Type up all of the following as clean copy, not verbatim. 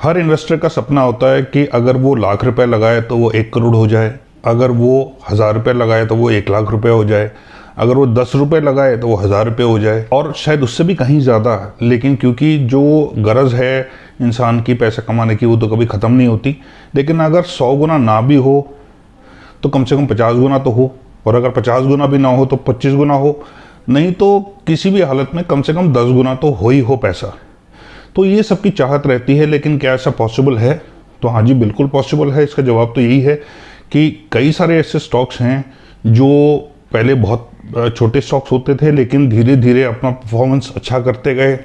हर investor का सपना होता है कि अगर वो लाख रुपए लगाए तो वो 1 करोड़ हो जाए, अगर वो 1000 रुपये लगाए तो वो 1 लाख रुपए हो जाए, अगर वो 10 रुपये लगाए तो वो 1000 रुपये हो जाए, और शायद उससे भी कहीं ज़्यादा। लेकिन क्योंकि जो गरज है इंसान की पैसा कमाने की वो तो कभी ख़त्म नहीं होती। लेकिन अगर 100 गुना ना भी हो तो कम से कम 50 गुना तो हो, और अगर 50 गुना भी ना हो तो 25 गुना हो, नहीं तो किसी भी हालत में कम से कम 10 गुना तो हो ही हो पैसा। तो ये सबकी चाहत रहती है, लेकिन क्या ऐसा पॉसिबल है? तो हाँ जी, बिल्कुल पॉसिबल है। इसका जवाब तो यही है कि कई सारे ऐसे स्टॉक्स हैं जो पहले बहुत छोटे स्टॉक्स होते थे, लेकिन धीरे धीरे अपना परफॉर्मेंस अच्छा करते गए,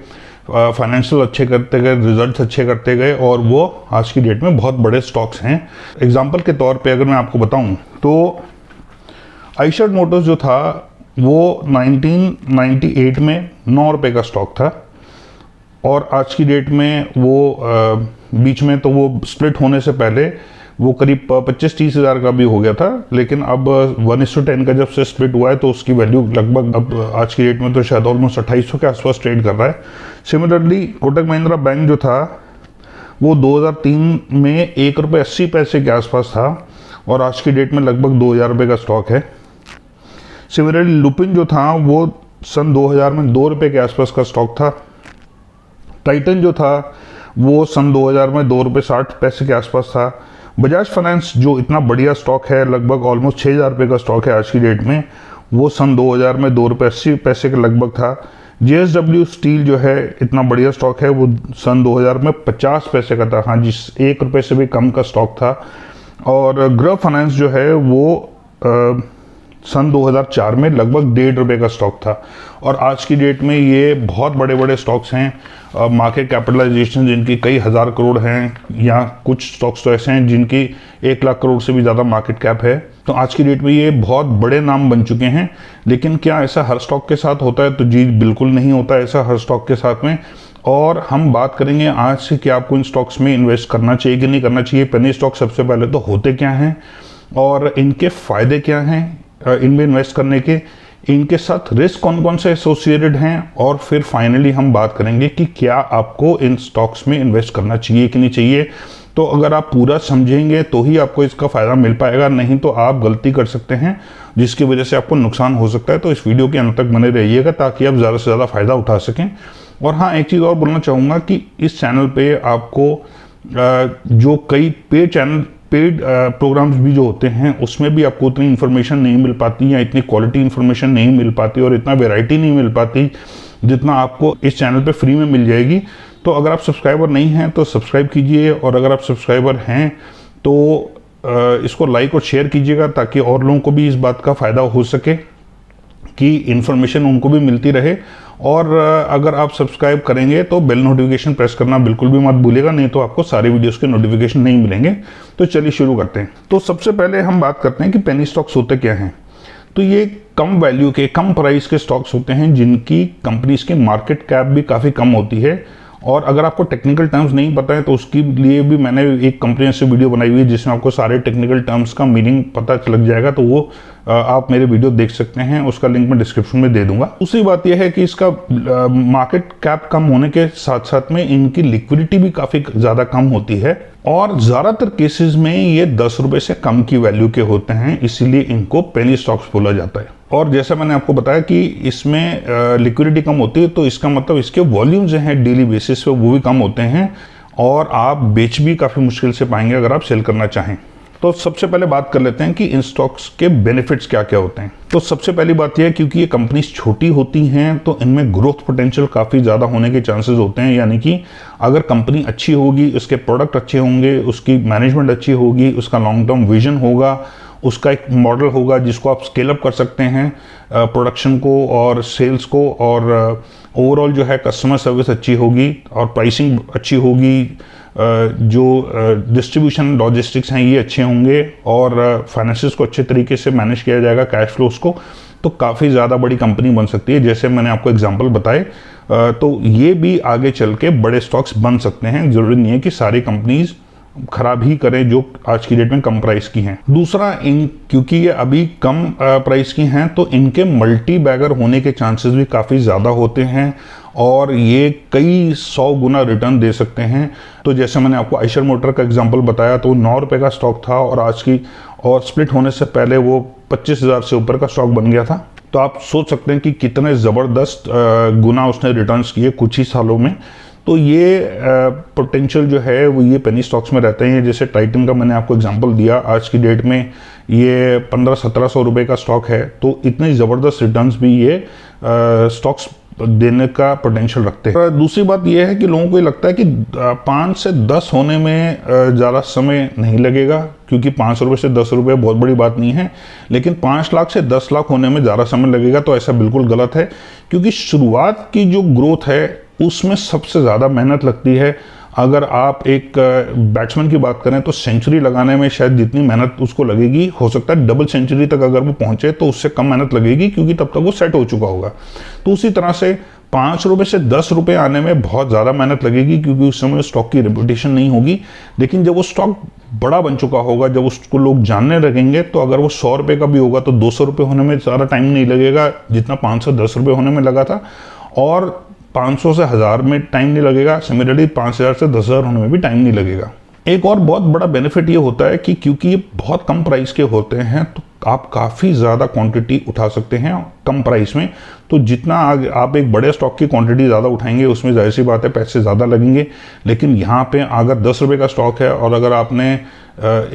फाइनेंशियल अच्छे करते गए, रिजल्ट्स अच्छे करते गए, और वो आज की डेट में बहुत बड़े स्टॉक्स हैं। एग्जांपल के तौर पे अगर मैं आपको बताऊं तो आइशर मोटर्स जो था वो 1998 में 9 रुपये का स्टॉक था, और आज की डेट में वो बीच में तो वो स्प्लिट होने से पहले वो करीब 25-30 हज़ार का भी हो गया था। लेकिन अब 1:10 का जब से स्प्लिट हुआ है तो उसकी वैल्यू लगभग अब आज की डेट में तो शायद ऑलमोस्ट 2800 के आसपास ट्रेड कर रहा है। सिमिलरली कोटक महिंद्रा बैंक जो था वो 2003 में 1 रुपये 80 पैसे के आसपास था, और आज की डेट में लगभग 2000 रुपये का स्टॉक है। सिमिलरली लुपिन जो था वो सन 2000 में 2 रुपये के आसपास का स्टॉक था। टाइटन जो था वो सन 2000 में 2 रुपये 60 पैसे के आसपास था। बजाज फाइनेंस जो इतना बढ़िया स्टॉक है, लगभग ऑलमोस्ट 6000 रुपये का स्टॉक है आज की डेट में, वो सन 2000 में 2 रुपये 80 पैसे के लगभग था। JSW स्टील जो है इतना बढ़िया स्टॉक है, वो सन 2000 में 50 पैसे का था। हाँ जी, 1 रुपये से भी कम का स्टॉक था। और ग्रह फाइनेंस जो है वो सन 2004 में लगभग 1.5 रुपये का स्टॉक था, और आज की डेट में ये बहुत बड़े बड़े स्टॉक्स हैं। मार्केट कैपिटलाइजेशन जिनकी कई हज़ार करोड़ हैं, या कुछ स्टॉक्स तो ऐसे हैं जिनकी 1 लाख करोड़ से भी ज़्यादा मार्केट कैप है। तो आज की डेट में ये बहुत बड़े नाम बन चुके हैं। लेकिन क्या ऐसा हर स्टॉक के साथ होता है? तो जी बिल्कुल नहीं होता ऐसा हर स्टॉक के साथ में। और हम बात करेंगे आज से कि आपको इन स्टॉक्स में इन्वेस्ट करना चाहिए कि नहीं करना चाहिए। पेनी स्टॉक सबसे पहले तो होते क्या हैं और इनके फ़ायदे क्या हैं इनमें इन्वेस्ट करने के, इनके साथ रिस्क कौन कौन से एसोसिएटेड हैं, और फिर फाइनली हम बात करेंगे कि क्या आपको इन स्टॉक्स में इन्वेस्ट करना चाहिए कि नहीं चाहिए। तो अगर आप पूरा समझेंगे तो ही आपको इसका फ़ायदा मिल पाएगा, नहीं तो आप गलती कर सकते हैं जिसकी वजह से आपको नुकसान हो सकता है। तो इस वीडियो के अंत तक बने रहिएगा ताकि आप ज़्यादा से ज़्यादा फ़ायदा उठा सकें। और हाँ, एक चीज़ और बोलना चाहूँगा कि इस चैनल पर आपको जो कई पेड प्रोग्राम्स भी जो होते हैं उसमें भी आपको उतनी इन्फॉर्मेशन नहीं मिल पाती, या इतनी क्वालिटी इन्फॉर्मेशन नहीं मिल पाती, और इतना वैरायटी नहीं मिल पाती जितना आपको इस चैनल पे फ्री में मिल जाएगी। तो अगर आप सब्सक्राइबर नहीं हैं तो सब्सक्राइब कीजिए, और अगर आप सब्सक्राइबर हैं तो इसको लाइक और शेयर कीजिएगा ताकि और लोगों को भी इस बात का फ़ायदा हो सके कि इन्फॉर्मेशन उनको भी मिलती रहे। और अगर आप सब्सक्राइब करेंगे तो बेल नोटिफिकेशन प्रेस करना बिल्कुल भी मत भूलिएगा, नहीं तो आपको सारे वीडियोस के नोटिफिकेशन नहीं मिलेंगे। तो चलिए शुरू करते हैं। तो सबसे पहले हम बात करते हैं कि पेनी स्टॉक्स होते क्या हैं। तो ये कम वैल्यू के, कम प्राइस के स्टॉक्स होते हैं जिनकी कंपनीज की मार्केट कैप भी काफ़ी कम होती है। और अगर आपको टेक्निकल टर्म्स नहीं पता है तो उसके लिए भी मैंने एक कंपनी से वीडियो बनाई हुई है जिसमें आपको सारे टेक्निकल टर्म्स का मीनिंग पता लग जाएगा। तो वो आप मेरे वीडियो देख सकते हैं, उसका लिंक मैं डिस्क्रिप्शन में दे दूंगा। दूसरी बात यह है कि इसका मार्केट कैप कम होने के साथ साथ में इनकी लिक्विडिटी भी काफ़ी ज़्यादा कम होती है, और ज़्यादातर केसेस में ये 10 रुपये से कम की वैल्यू के होते हैं, इसीलिए इनको पेनी स्टॉक्स बोला जाता है। और जैसा मैंने आपको बताया कि इसमें लिक्विडिटी कम होती है, तो इसका मतलब इसके वॉल्यूम्स हैं डेली बेसिस पे वो भी कम होते हैं, और आप बेच भी काफ़ी मुश्किल से पाएंगे अगर आप सेल करना चाहें। तो सबसे पहले बात कर लेते हैं कि इन स्टॉक्स के बेनिफिट्स क्या क्या होते हैं। तो सबसे पहली बात यह है क्योंकि ये कंपनीज छोटी होती हैं तो इनमें ग्रोथ पोटेंशियल काफ़ी ज़्यादा होने के चांसेस होते हैं। यानी कि अगर कंपनी अच्छी होगी, उसके प्रोडक्ट अच्छे होंगे, उसकी मैनेजमेंट अच्छी होगी, उसका लॉन्ग टर्म विजन होगा, उसका एक मॉडल होगा जिसको आप स्केल अप कर सकते हैं प्रोडक्शन को और सेल्स को, और ओवरऑल जो है कस्टमर सर्विस अच्छी होगी और प्राइसिंग अच्छी होगी, जो डिस्ट्रीब्यूशन लॉजिस्टिक्स हैं ये अच्छे होंगे, और फाइनेंसेस को अच्छे तरीके से मैनेज किया जाएगा, कैश फ्लोस को, तो काफ़ी ज़्यादा बड़ी कंपनी बन सकती है। जैसे मैंने आपको एग्जांपल बताए, तो ये भी आगे चल के बड़े स्टॉक्स बन सकते हैं। ज़रूरी नहीं है कि सारी कंपनीज खराब ही करें जो आज की डेट में कम प्राइस की हैं। दूसरा, क्योंकि ये अभी कम प्राइस की हैं तो इनके मल्टी बैगर होने के चांसेस भी काफ़ी ज़्यादा होते हैं और ये कई 100 गुना रिटर्न दे सकते हैं। तो जैसे मैंने आपको आयशर मोटर का एग्जांपल बताया, तो 9 रुपये का स्टॉक था और आज की और स्प्लिट होने से पहले वो 25,000 से ऊपर का स्टॉक बन गया था। तो आप सोच सकते हैं कि कितने ज़बरदस्त गुना उसने रिटर्न्स किए कुछ ही सालों में। तो ये पोटेंशियल जो है वो ये पेनी स्टॉक्स में रहते हैं। जैसे टाइटन का मैंने आपको एग्जांपल दिया, आज की डेट में ये 1500-1700 रुपये का स्टॉक है, तो इतने ज़बरदस्त रिटर्न्स भी ये स्टॉक्स देने का पोटेंशियल रखते हैं। दूसरी बात यह है कि लोगों को ये लगता है कि 5 से 10 होने में ज़्यादा समय नहीं लगेगा, क्योंकि 5 रुपये से 10 रुपये बहुत बड़ी बात नहीं है, लेकिन 5 लाख से 10 लाख होने में ज़्यादा समय लगेगा। तो ऐसा बिल्कुल गलत है, क्योंकि शुरुआत की जो ग्रोथ है उसमें सबसे ज़्यादा मेहनत लगती है। अगर आप एक बैट्समैन की बात करें तो सेंचुरी लगाने में शायद जितनी मेहनत उसको लगेगी, हो सकता है डबल सेंचुरी तक अगर वो पहुंचे तो उससे कम मेहनत लगेगी, क्योंकि तब तक वो सेट हो चुका होगा। तो उसी तरह से 5 रुपये से 10 रुपये आने में बहुत ज़्यादा मेहनत लगेगी, क्योंकि उस समय स्टॉक की रेपुटेशन नहीं होगी। लेकिन जब वो स्टॉक बड़ा बन चुका होगा, जब उसको लोग जानने लगेंगे, तो अगर वो 100 रुपये का भी होगा तो 200 रुपये होने में ज़्यादा टाइम नहीं लगेगा जितना 5 से 10 रुपये होने में लगा था, और 500 से 1000 में टाइम नहीं लगेगा। सिमिलरली 5000 से 10,000 होने में भी टाइम नहीं लगेगा। एक और बहुत बड़ा बेनिफिट ये होता है कि क्योंकि ये बहुत कम प्राइस के होते हैं तो आप काफ़ी ज़्यादा क्वांटिटी उठा सकते हैं कम प्राइस में। तो जितना आप एक बड़े स्टॉक की क्वांटिटी ज़्यादा उठाएंगे उसमें जाहिर सी बात है पैसे ज़्यादा लगेंगे। लेकिन यहाँ पे अगर 10 रुपये का स्टॉक है और अगर आपने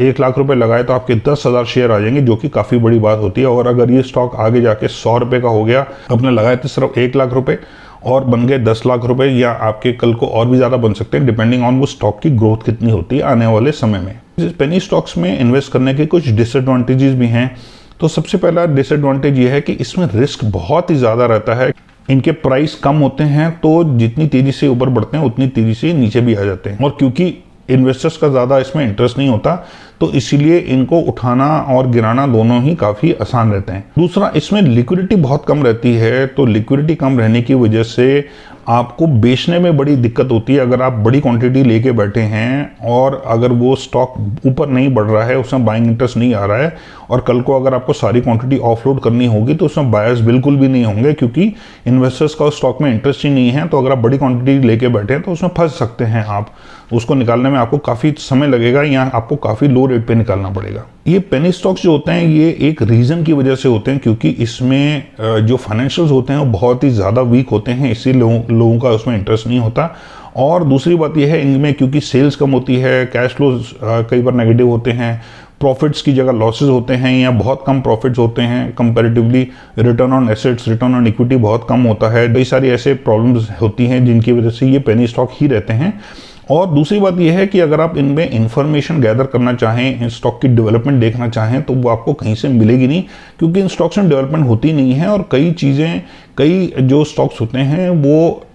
1 लाख रुपए लगाए तो आपके 10,000 शेयर आ जाएंगे, जो कि काफ़ी बड़ी बात होती है। और अगर ये स्टॉक आगे जाके 100 रुपये का हो गया, आपने लगाए थे सिर्फ 1 लाख रुपए और बन गए 10 लाख रुपए, या आपके कल को और भी ज़्यादा बन सकते हैं, डिपेंडिंग ऑन वो स्टॉक की ग्रोथ कितनी होती है आने वाले समय में। पेनी स्टॉक्स में इन्वेस्ट करने के कुछ डिसएडवांटेजेस भी हैं। तो सबसे पहला डिसएडवांटेज ये है कि इसमें रिस्क बहुत ही ज़्यादा रहता है। इनके प्राइस कम होते हैं तो जितनी तेज़ी से ऊपर बढ़ते हैं उतनी तेज़ी से नीचे भी आ जाते हैं, और क्योंकि इन्वेस्टर्स का ज़्यादा इसमें इंटरेस्ट नहीं होता तो इसीलिए इनको उठाना और गिराना दोनों ही काफ़ी आसान रहते हैं। दूसरा, इसमें लिक्विडिटी बहुत कम रहती है, तो लिक्विडिटी कम रहने की वजह से आपको बेचने में बड़ी दिक्कत होती है। अगर आप बड़ी क्वांटिटी लेके बैठे हैं और अगर वो स्टॉक ऊपर नहीं बढ़ रहा है, उसमें बाइंग इंटरेस्ट नहीं आ रहा है, और कल को अगर आपको सारी क्वांटिटी ऑफलोड करनी होगी तो उसमें बायर्स बिल्कुल भी नहीं होंगे, क्योंकि इन्वेस्टर्स का उस स्टॉक में इंटरेस्ट ही नहीं है। तो अगर आप बड़ी क्वांटिटी लेके बैठे हैं तो उसमें फंस सकते हैं आप, उसको निकालने में आपको काफ़ी समय लगेगा या आपको काफ़ी लो रेट पे निकालना पड़ेगा। ये पेनी स्टॉक्स जो होते हैं ये एक रीज़न की वजह से होते हैं, क्योंकि इसमें जो फाइनेंशियल्स होते हैं वो बहुत ही ज़्यादा वीक होते हैं, इसीलिए लोगों का उसमें इंटरेस्ट नहीं होता। और दूसरी बात यह है, इनमें क्योंकि सेल्स कम होती है, कैश फ्लोज कई बार नेगेटिव होते हैं, प्रॉफिट्स की जगह लॉसेज होते हैं या बहुत कम प्रॉफिट्स होते हैं comparatively, return on assets, return on equity बहुत कम होता है। कई सारी ऐसे प्रॉब्लम्स होती हैं जिनकी वजह से ये पेनी स्टॉक ही रहते हैं। और दूसरी बात यह है कि अगर आप इनमें इंफॉर्मेशन गैदर करना चाहें, इन स्टॉक की डेवलपमेंट देखना चाहें, तो वो आपको कहीं से मिलेगी नहीं, क्योंकि इन स्टॉक्स में डेवलपमेंट होती नहीं है। और कई जो स्टॉक्स होते हैं वो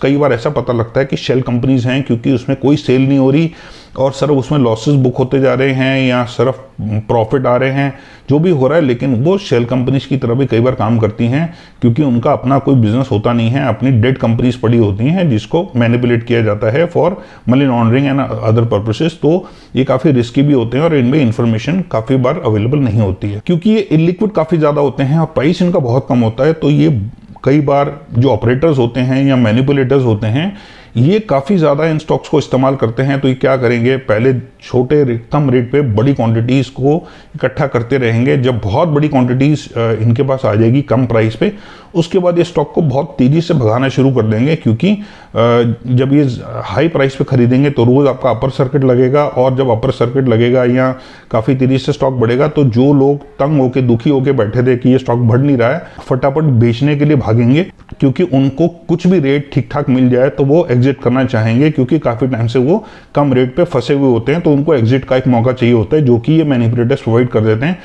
कई बार ऐसा पता लगता है कि शेल कंपनीज हैं, क्योंकि उसमें कोई सेल नहीं हो रही और सिर्फ उसमें लॉसेस बुक होते जा रहे हैं या सिर्फ प्रॉफिट आ रहे हैं, जो भी हो रहा है। लेकिन वो शेल कंपनीज की तरह भी कई बार काम करती हैं, क्योंकि उनका अपना कोई बिजनेस होता नहीं है, अपनी डेड कंपनीज पड़ी होती हैं जिसको मैनिपुलेट किया जाता है for money laundering and other purposes. तो ये काफ़ी रिस्की भी होते हैं और इनमें इंफॉर्मेशन काफ़ी बार अवेलेबल नहीं होती है, क्योंकि ये इलिक्विड काफ़ी ज़्यादा होते हैं और प्राइस इनका बहुत कम होता है। तो ये कई बार जो ऑपरेटर्स होते हैं या मैनिपुलेटर्स होते हैं ये काफ़ी ज़्यादा इन स्टॉक्स को इस्तेमाल करते हैं। तो ये क्या करेंगे, पहले छोटे कम रेट पे बड़ी क्वांटिटीज़ को इकट्ठा करते रहेंगे। जब बहुत बड़ी क्वांटिटीज़ इनके पास आ जाएगी कम प्राइस पे, उसके बाद ये स्टॉक को बहुत तेज़ी से भगाना शुरू कर देंगे, क्योंकि जब ये हाई प्राइस पे खरीदेंगे तो रोज़ आपका अपर सर्किट लगेगा, और जब अपर सर्किट लगेगा या काफ़ी तेज़ी से स्टॉक बढ़ेगा तो जो लोग तंग होके दुखी होके बैठे थे कि ये स्टॉक बढ़ नहीं रहा है, फटाफट बेचने के लिए भागेंगे, क्योंकि उनको कुछ भी रेट ठीक ठाक मिल जाए तो वो एग्जिट करना चाहेंगे, क्योंकि काफ़ी टाइम से वो कम रेट पे फंसे हुए होते हैं। तो उनको एग्जिट का एक मौका चाहिए होता है, जो कि ये मैनिपुलेटर्स प्रोवाइड कर देते हैं।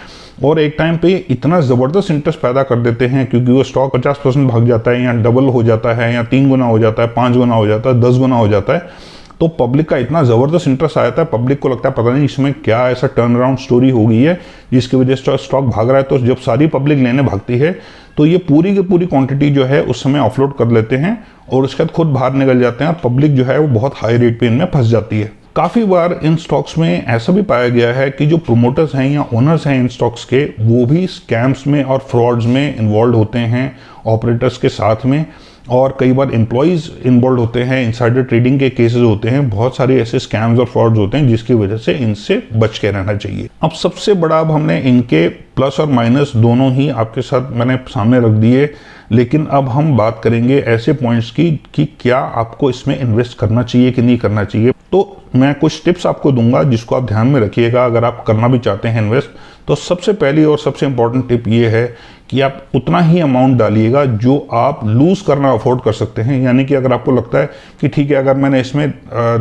और एक टाइम पे इतना ज़बरदस्त इंटरेस्ट पैदा कर देते हैं, क्योंकि वो स्टॉक 50% भाग जाता है या डबल हो जाता है या 3 गुना हो जाता है, 5 गुना हो जाता है, 10 गुना हो जाता है। तो पब्लिक का इतना ज़बरदस्त इंटरेस्ट आया था, पब्लिक को लगता है पता नहीं इसमें क्या ऐसा टर्न अराउंड स्टोरी हो गई है जिसकी वजह से स्टॉक भाग रहा है। तो जब सारी पब्लिक लेने भागती है तो ये पूरी की पूरी क्वांटिटी जो है उस समय ऑफलोड कर लेते हैं और उसके बाद खुद बाहर निकल जाते हैं, और पब्लिक जो है वो बहुत हाई रेट पे इनमें फंस जाती है। काफ़ी बार इन स्टॉक्स में ऐसा भी पाया गया है कि जो प्रोमोटर्स हैं या ओनर्स हैं इन स्टॉक्स के, वो भी स्कैम्स में और फ्रॉड्स में इन्वॉल्व होते हैं ऑपरेटर्स के साथ में, और कई बार एम्प्लॉयज़ इन्वॉल्व होते हैं, इनसाइडर ट्रेडिंग के केसेस होते हैं, बहुत सारे ऐसे स्कैम्स और फ्रॉड्स होते हैं जिसकी वजह से इनसे बच के रहना चाहिए। अब सबसे बड़ा, अब हमने इनके प्लस और माइनस दोनों ही आपके साथ मैंने सामने रख दिए, लेकिन अब हम बात करेंगे ऐसे पॉइंट्स की कि क्या आपको इसमें इन्वेस्ट करना चाहिए कि नहीं करना चाहिए। तो मैं कुछ टिप्स आपको दूंगा जिसको आप ध्यान में रखिएगा अगर आप करना भी चाहते हैं इन्वेस्ट। तो सबसे पहली और सबसे इंपॉर्टेंट टिप ये है कि आप उतना ही अमाउंट डालिएगा जो आप लूज करना अफोर्ड कर सकते हैं। यानी कि अगर आपको लगता है कि ठीक है, अगर मैंने इसमें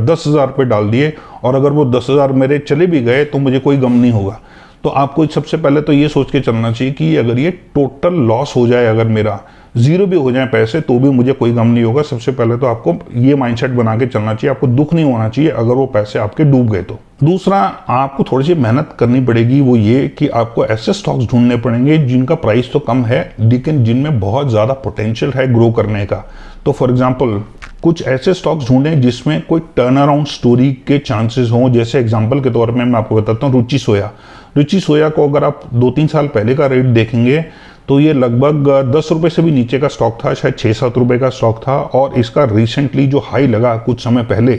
10,000 रुपये डाल दिए और अगर वो 10,000 मेरे चले भी गए तो मुझे कोई गम नहीं होगा, तो आपको सबसे पहले तो ये सोच के चलना चाहिए कि अगर ये टोटल लॉस हो जाए, अगर मेरा जीरो भी हो जाए पैसे, तो भी मुझे कोई गम नहीं होगा। सबसे पहले तो आपको ये माइंडसेट बना के चलना चाहिए, आपको दुख नहीं होना चाहिए अगर वो पैसे आपके डूब गए तो। दूसरा, आपको थोड़ी सी मेहनत करनी पड़ेगी, वो ये कि आपको ऐसे स्टॉक्स ढूंढने पड़ेंगे जिनका प्राइस तो कम है लेकिन जिनमें बहुत ज़्यादा पोटेंशियल है ग्रो करने का। तो फॉर एग्जाम्पल कुछ ऐसे स्टॉक्स ढूंढें जिसमें कोई टर्न अराउंड स्टोरी के चांसेस हों। जैसे एग्जाम्पल के तौर पर मैं आपको बताता हूँ रुचि सोया को अगर आप 2-3 साल पहले का रेट देखेंगे तो ये लगभग 10 रुपये से भी नीचे का स्टॉक था, शायद 6-7 रुपये का स्टॉक था, और इसका रिसेंटली जो हाई लगा कुछ समय पहले,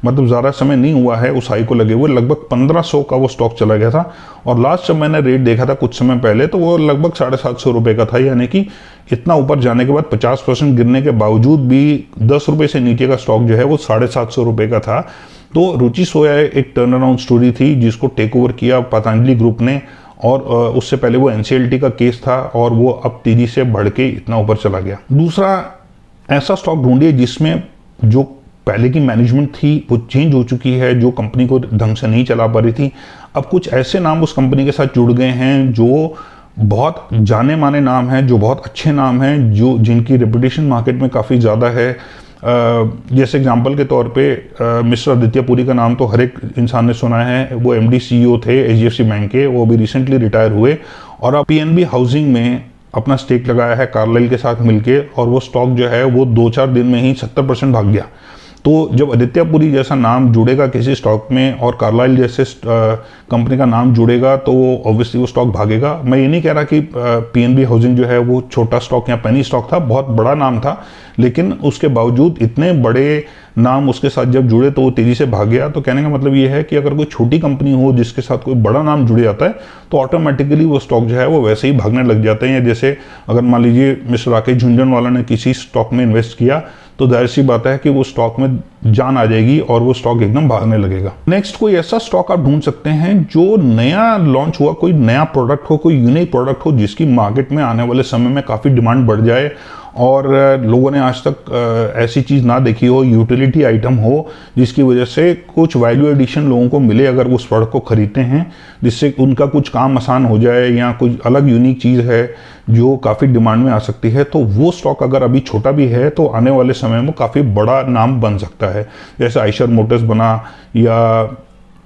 मतलब ज़्यादा समय नहीं हुआ है उस हाई को लगे हुए, लगभग 1500 का वो स्टॉक चला गया था। और लास्ट जब मैंने रेट देखा था कुछ समय पहले तो वो लगभग 750 रुपये का था। यानी कि इतना ऊपर जाने के बाद 50% गिरने के बावजूद भी 10 रुपये से नीचे का स्टॉक जो है वो 750 रुपये का था। तो रुचि सोया एक टर्न अराउंड स्टोरी थी जिसको टेक ओवर किया पतंजलि ग्रुप ने, और उससे पहले वो एनसीएलटी का केस था और वो अब तेजी से बढ़ के इतना ऊपर चला गया। दूसरा, ऐसा स्टॉक ढूंढिए जिसमें जो पहले की मैनेजमेंट थी वो चेंज हो चुकी है, जो कंपनी को ढंग से नहीं चला पा रही थी। अब कुछ ऐसे नाम उस कंपनी के साथ जुड़ गए हैं जो बहुत जाने माने नाम हैं, जो बहुत अच्छे नाम हैं, जो जिनकी रेपुटेशन मार्केट में काफ़ी ज़्यादा है। जैसे एग्जांपल के तौर पे मिस्टर आदित्य पुरी का नाम तो हर एक इंसान ने सुना है। वो एमडी सीईओ थे एचडीएफसी बैंक के, वो अभी रिसेंटली रिटायर हुए और अब पीएनबी हाउसिंग में अपना स्टेक लगाया है कार्लाइल के साथ मिलके, और वो स्टॉक जो है वो 2-4 दिन में ही 70% भाग गया। तो जब आदित्य पुरी जैसा नाम जुड़ेगा किसी स्टॉक में और कार्लाइल जैसे कंपनी का नाम जुड़ेगा तो वो ऑब्वियसली वो स्टॉक भागेगा। मैं ये नहीं कह रहा कि पीएनबी हाउसिंग जो है वो छोटा स्टॉक या पेनी स्टॉक था, बहुत बड़ा नाम था, लेकिन उसके बावजूद इतने बड़े नाम उसके साथ जब जुड़े तो वो तेजी से भाग गया। तो कहने का मतलब ये है कि अगर कोई छोटी कंपनी हो जिसके साथ कोई बड़ा नाम जुड़ जाता है तो ऑटोमेटिकली वो स्टॉक जो है वो वैसे ही भागने लग जाते हैं। जैसे अगर मान लीजिए मिस्टर राकेश झुंझुनवाला ने किसी स्टॉक में इन्वेस्ट किया तो जाहिर सी बात है कि वो स्टॉक में जान आ जाएगी और वो स्टॉक एकदम भागने लगेगा। नेक्स्ट, कोई ऐसा स्टॉक आप ढूंढ सकते हैं जो नया लॉन्च हुआ, कोई नया प्रोडक्ट हो, कोई यूनिक प्रोडक्ट हो जिसकी मार्केट में आने वाले समय में काफ़ी डिमांड बढ़ जाए और लोगों ने आज तक ऐसी चीज़ ना देखी हो, यूटिलिटी आइटम हो जिसकी वजह से कुछ वैल्यू एडिशन लोगों को मिले अगर वो उस प्रोडक्ट को खरीदते हैं, जिससे उनका कुछ काम आसान हो जाए या कुछ अलग यूनिक चीज़ है जो काफ़ी डिमांड में आ सकती है। तो वो स्टॉक अगर अभी छोटा भी है तो आने वाले समय में काफ़ी बड़ा नाम बन सकता है। जैसे आइशर मोटर्स बना या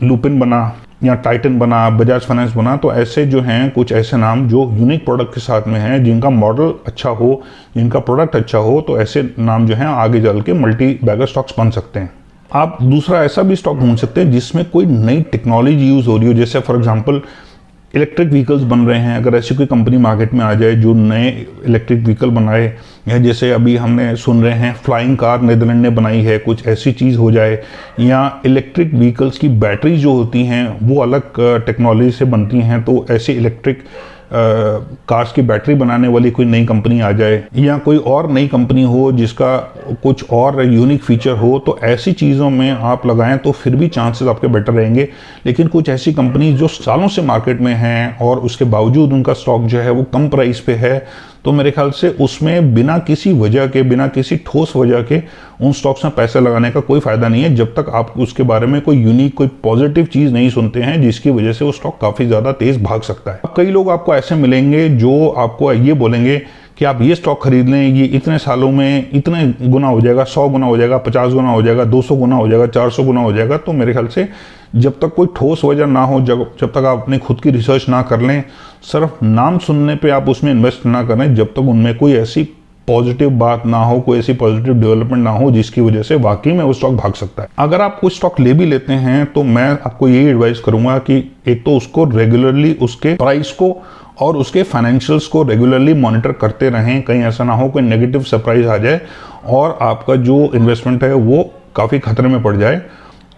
लुपिन बना या टाइटन बना, बजाज फाइनेंस बना, तो ऐसे जो हैं कुछ ऐसे नाम जो यूनिक प्रोडक्ट के साथ में हैं, जिनका मॉडल अच्छा हो, जिनका प्रोडक्ट अच्छा हो, तो ऐसे नाम जो हैं आगे चल के मल्टी बैगर स्टॉक्स बन सकते हैं। आप दूसरा ऐसा भी स्टॉक ढूंढ सकते हैं जिसमें कोई नई टेक्नोलॉजी यूज़ हो रही हो। जैसे फॉर एग्जांपल इलेक्ट्रिक व्हीकल्स बन रहे हैं, अगर ऐसी कोई कंपनी मार्केट में आ जाए जो नए इलेक्ट्रिक व्हीकल बनाए, या जैसे अभी हमने सुन रहे हैं फ्लाइंग कार नीदरलैंड ने बनाई है, कुछ ऐसी चीज़ हो जाए, या इलेक्ट्रिक व्हीकल्स की बैटरी जो होती हैं वो अलग टेक्नोलॉजी से बनती हैं, तो ऐसी इलेक्ट्रिक कार्स की बैटरी बनाने वाली कोई नई कंपनी आ जाए, या कोई और नई कंपनी हो जिसका कुछ और यूनिक फीचर हो, तो ऐसी चीज़ों में आप लगाएं तो फिर भी चांसेस आपके बेटर रहेंगे। लेकिन कुछ ऐसी कंपनी जो सालों से मार्केट में हैं और उसके बावजूद उनका स्टॉक जो है वो कम प्राइस पे है, तो मेरे ख्याल से उसमें बिना किसी वजह के, बिना किसी ठोस वजह के उन स्टॉक्स में पैसे लगाने का कोई फायदा नहीं है, जब तक आप उसके बारे में कोई यूनिक, कोई पॉजिटिव चीज़ नहीं सुनते हैं जिसकी वजह से वो स्टॉक काफ़ी ज़्यादा तेज़ भाग सकता है। कई लोग आपको ऐसे मिलेंगे जो आपको ये बोलेंगे कि आप ये स्टॉक खरीद लें, ये इतने सालों में इतने गुना हो जाएगा, 100 गुना हो जाएगा, 50 गुना हो जाएगा, 200 गुना हो जाएगा, 400 गुना हो जाएगा। तो मेरे ख्याल से जब तक कोई ठोस वजह ना हो, जब तक आप अपनी खुद की रिसर्च ना कर लें, सिर्फ नाम सुनने पे आप उसमें इन्वेस्ट ना करें, जब तक उनमें कोई ऐसी पॉजिटिव बात ना हो, कोई ऐसी पॉजिटिव डेवलपमेंट ना हो जिसकी वजह से वाकई में वो स्टॉक भाग सकता है। अगर आप कोई स्टॉक ले भी लेते हैं तो मैं आपको यही एडवाइस करूंगा कि एक तो उसको रेगुलरली उसके प्राइस को और उसके फाइनेंशियल्स को रेगुलरली मॉनिटर करते रहें, कहीं ऐसा ना हो कोई नेगेटिव सरप्राइज आ जाए और आपका जो इन्वेस्टमेंट है वो काफ़ी खतरे में पड़ जाए।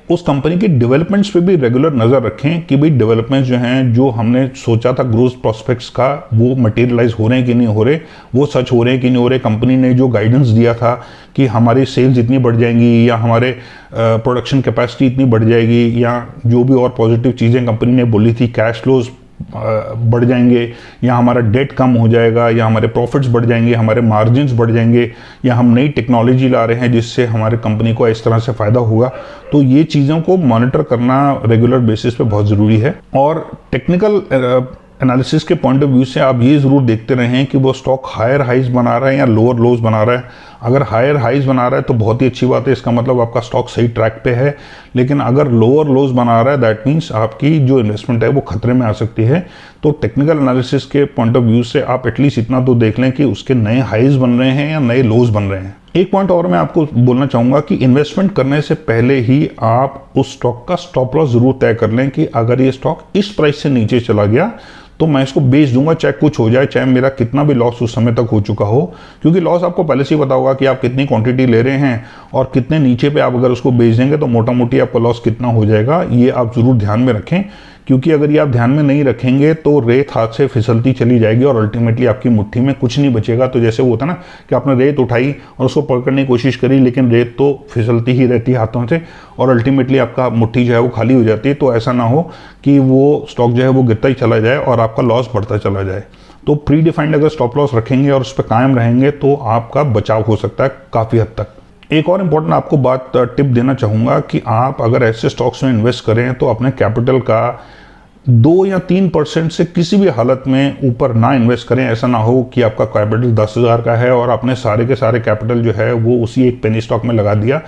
उस कंपनी की डेवलपमेंट्स पे भी रेगुलर नज़र रखें कि भाई डेवलपमेंट्स जो हैं, जो हमने सोचा था ग्रोथ प्रोस्पेक्ट्स का, वो मटेरियलाइज हो रहे हैं कि नहीं हो रहे, वो सच हो रहे हैं कि नहीं हो रहे। कंपनी ने जो गाइडेंस दिया था कि हमारी सेल्स इतनी बढ़ जाएंगी या हमारे प्रोडक्शन कैपेसिटी इतनी बढ़ जाएगी, या जो भी और पॉजिटिव चीज़ें कंपनी ने बोली थी, कैश फ्लोज बढ़ जाएंगे, या हमारा डेट कम हो जाएगा, या हमारे प्रॉफिट्स बढ़ जाएंगे, हमारे मार्जिन्स बढ़ जाएंगे, या हम नई टेक्नोलॉजी ला रहे हैं जिससे हमारे कंपनी को इस तरह से फ़ायदा होगा। तो ये चीज़ों को मॉनिटर करना रेगुलर बेसिस पे बहुत ज़रूरी है। और टेक्निकल एनालिसिस के पॉइंट ऑफ व्यू से आप ये ज़रूर देखते रहें कि वो स्टॉक हायर हाइज बना रहा है या लोअर लोज बना रहा है। अगर हायर हाइज बना रहा है तो बहुत ही अच्छी बात है, इसका मतलब आपका स्टॉक सही ट्रैक पे है। लेकिन अगर लोअर लोज बना रहा है दैट मीन्स आपकी जो इन्वेस्टमेंट है वो खतरे में आ सकती है। तो टेक्निकल एनालिसिस के पॉइंट ऑफ व्यू से आप एटलीस्ट इतना तो देख लें कि उसके नए हाइज बन रहे हैं या नए लोज बन रहे हैं। एक पॉइंट और मैं आपको बोलना चाहूँगा कि इन्वेस्टमेंट करने से पहले ही आप उस स्टॉक का स्टॉप लॉस ज़रूर तय कर लें कि अगर ये स्टॉक इस प्राइस से नीचे चला गया तो मैं इसको बेच दूंगा, चाहे कुछ हो जाए, चाहे मेरा कितना भी लॉस उस समय तक हो चुका हो। क्योंकि लॉस आपको पहले से ही पता होगा कि आप कितनी क्वांटिटी ले रहे हैं और कितने नीचे पे आप अगर उसको बेच देंगे तो मोटा मोटी आपका लॉस कितना हो जाएगा, ये आप ज़रूर ध्यान में रखें। क्योंकि अगर ये आप ध्यान में नहीं रखेंगे तो रेत हाथ से फिसलती चली जाएगी और अल्टीमेटली आपकी मुट्ठी में कुछ नहीं बचेगा। तो जैसे वो होता है ना कि आपने रेत उठाई और उसको पकड़ने की कोशिश करी, लेकिन रेत तो फिसलती ही रहती है हाथों से और अल्टीमेटली आपका मुट्ठी जो है वो खाली हो जाती है। तो ऐसा ना हो कि वो स्टॉक जो है वो गिरता ही चला जाए और आपका लॉस बढ़ता चला जाए। तो प्री डिफाइंड अगर स्टॉप लॉस रखेंगे और उस पर कायम रहेंगे तो आपका बचाव हो सकता है काफ़ी हद तक। एक और इम्पोर्टेंट आपको बात टिप देना चाहूँगा कि आप अगर ऐसे स्टॉक्स में इन्वेस्ट करें तो अपने कैपिटल का 2 या 3% से किसी भी हालत में ऊपर ना इन्वेस्ट करें। ऐसा ना हो कि आपका कैपिटल 10,000 का है और आपने सारे के सारे कैपिटल जो है वो उसी एक पेनी स्टॉक में लगा दिया।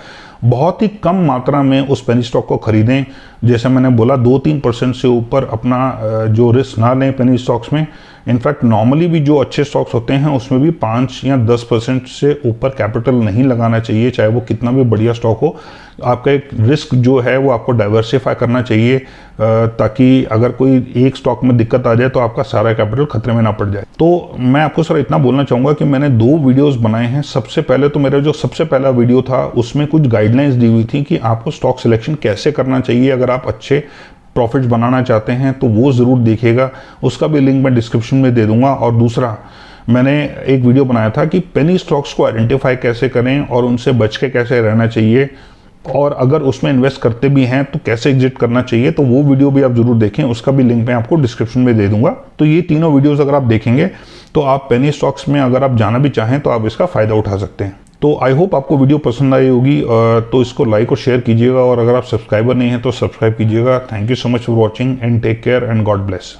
बहुत ही कम मात्रा में उस पेनी स्टॉक को खरीदें। जैसे मैंने बोला 2-3% से ऊपर अपना जो रिस्क ना लें पेनी स्टॉक्स में। इनफैक्ट नॉर्मली भी जो अच्छे स्टॉक्स होते हैं उसमें भी 5 या 10% से ऊपर कैपिटल नहीं लगाना चाहिए, चाहे वो कितना भी बढ़िया स्टॉक हो। आपका एक रिस्क जो है वो आपको डाइवर्सिफाई करना चाहिए ताकि अगर कोई एक स्टॉक में दिक्कत आ जाए तो आपका सारा कैपिटल खतरे में ना पड़ जाए। तो मैं आपको सर इतना बोलना चाहूँगा कि मैंने 2 वीडियोस बनाए हैं। सबसे पहले तो मेरा जो सबसे पहला वीडियो था उसमें कुछ गाइडलाइंस दी हुई थी कि आपको स्टॉक सिलेक्शन कैसे करना चाहिए अगर आप अच्छे प्रॉफिट्स बनाना चाहते हैं, तो वो ज़रूर देखिएगा। उसका भी लिंक मैं डिस्क्रिप्शन में दे दूंगा। और दूसरा मैंने एक वीडियो बनाया था कि पेनी स्टॉक्स को आइडेंटिफाई कैसे करें और उनसे बच के कैसे रहना चाहिए, और अगर उसमें इन्वेस्ट करते भी हैं तो कैसे एग्जिट करना चाहिए। तो वो वीडियो भी आप जरूर देखें, उसका भी लिंक मैं आपको डिस्क्रिप्शन में दे दूंगा। तो ये तीनों वीडियोस अगर आप देखेंगे तो आप पेनी स्टॉक्स में अगर आप जाना भी चाहें तो आप इसका फ़ायदा उठा सकते हैं। तो आई होप आपको वीडियो पसंद आई होगी, तो इसको लाइक और शेयर कीजिएगा, और अगर आप सब्सक्राइबर नहीं हैं तो सब्सक्राइब कीजिएगा। Thank you so much for watching and take care and God bless.